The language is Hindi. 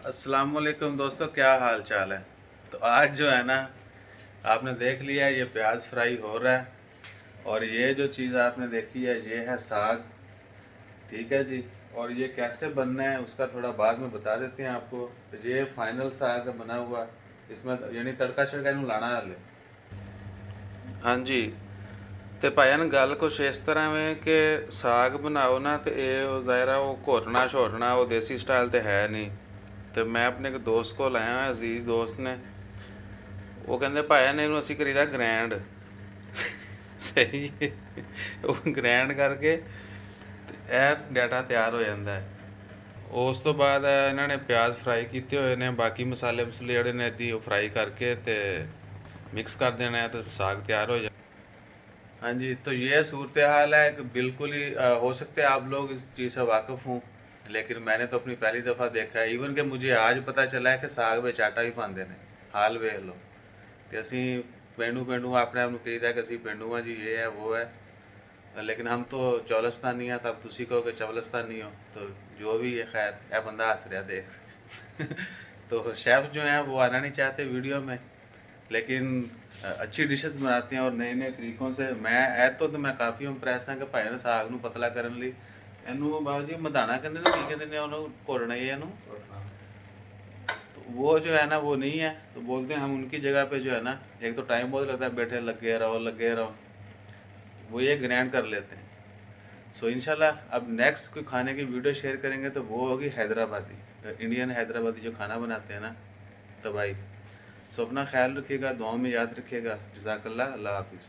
अस्सलाम वालेकुम दोस्तों, क्या हाल चाल है। तो आज जो है ना, आपने देख लिया है ये प्याज फ्राई हो रहा है। और ये जो चीज़ आपने देखी है ये है साग। ठीक है जी। और ये कैसे बनना है उसका थोड़ा बाद में बता देते हैं आपको। ये फाइनल साग बना हुआ, इसमें यानी तड़का छड़का नहीं लाना हाले। हाँ जी। ਤੇ ਭਾਈਆਂ ਗੱਲ ਕੁਛ ਇਸ ਤਰ੍ਹਾਂ ਵੇ ਕਿ ਸਾਗ ਬਣਾਓ ਨਾ ਤੇ ਇਹ ਜ਼ਾਹਿਰ ਉਹ ਘੋਟਣਾ ਛੋਟਣਾ ਉਹ ਦੇਸੀ ਸਟਾਈਲ ਤੇ ਹੈ ਨਹੀਂ। ਤੇ ਮੈਂ ਆਪਣੇ ਇੱਕ ਦੋਸਤ ਕੋਲ ਆਇਆ ਹਾਂ, ਅਜ਼ੀਜ਼ ਦੋਸਤ ਨੇ। ਉਹ ਕਹਿੰਦੇ ਭਾਈਆਂ ਨੇ ਇਹਨੂੰ ਅਸੀਂ ਕਰੀਦਾ ਗ੍ਰੈਂਡ। ਸਹੀ ਹੈ। ਉਹ ਗ੍ਰੈਂਡ ਕਰਕੇ ਤੇ ਇਹ ਡਾਟਾ ਤਿਆਰ ਹੋ ਜਾਂਦਾ ਹੈ। ਉਸ ਤੋਂ ਬਾਅਦ ਇਹਨਾਂ ਨੇ ਪਿਆਜ਼ ਫਰਾਈ ਕੀਤੇ ਹੋਏ ਨੇ, ਬਾਕੀ ਮਸਾਲੇ ਮਸੂਲੇ ਜਿਹੜੇ ਨੇ ਇੱਦੀ ਉਹ ਫਰਾਈ ਕਰਕੇ ਤੇ मिक्स कर देना है तो साग तैयार हो जाए। हाँ जी, तो ये सूरत हाल है कि बिल्कुल ही हो सकता है आप लोग इस चीज़ से वाकिफ़ हूँ, लेकिन मैंने तो अपनी पहली दफ़ा देखा है। ईवन कि मुझे आज पता चला है कि साग में आटा भी पाते हैं। हाल वेख लो। तो असी पेंडू पेंडू अपने आप कहीदा कि असी पेंडू हाँ जी, ये है वो है, लेकिन हम तो चौलस्तानी हैं। तब तुसी कहो कि चौलस्तानी हो, तो जो भी है खैर, यह बंदा हंस रहा देख। तो शेफ़ जो हैं वो आना नहीं चाहते वीडियो में, लेकिन अच्छी डिशेस बनाते हैं और नए नए तरीक़ों से। मैं काफ़ी इंप्रैस हाँ कि भाई ने साग ਨੂੰ ਪਤਲਾ ਕਰਨ ਲਈ ਇਹਨੂੰ ਬਾਬੂ जी ਮਧਾਣਾ ਕਹਿੰਦੇ ਨੇ, ਕੀ ਕਹਿੰਦੇ ਨੇ ਉਹਨੂੰ, ਘੋਲਣਾ ਹੀ ਇਹਨੂੰ। तो वो जो है ना वो नहीं है, तो बोलते हैं हम उनकी जगह पे जो है ना, एक तो टाइम बहुत लगता है, बैठे लगे रहो, तो वो ये ग्रैंड कर लेते हैं। सो इंशाल्लाह अब नेक्स्ट कोई खाने की वीडियो शेयर करेंगे तो वो होगी हैदराबादी, इंडियन हैदराबादी जो खाना बनाते हैं ना, तो भाई। सो अपना ख्याल रखिएगा, दुआ में याद रखिएगा। जज़ाकल्लाह, अल्लाह हाफिज़।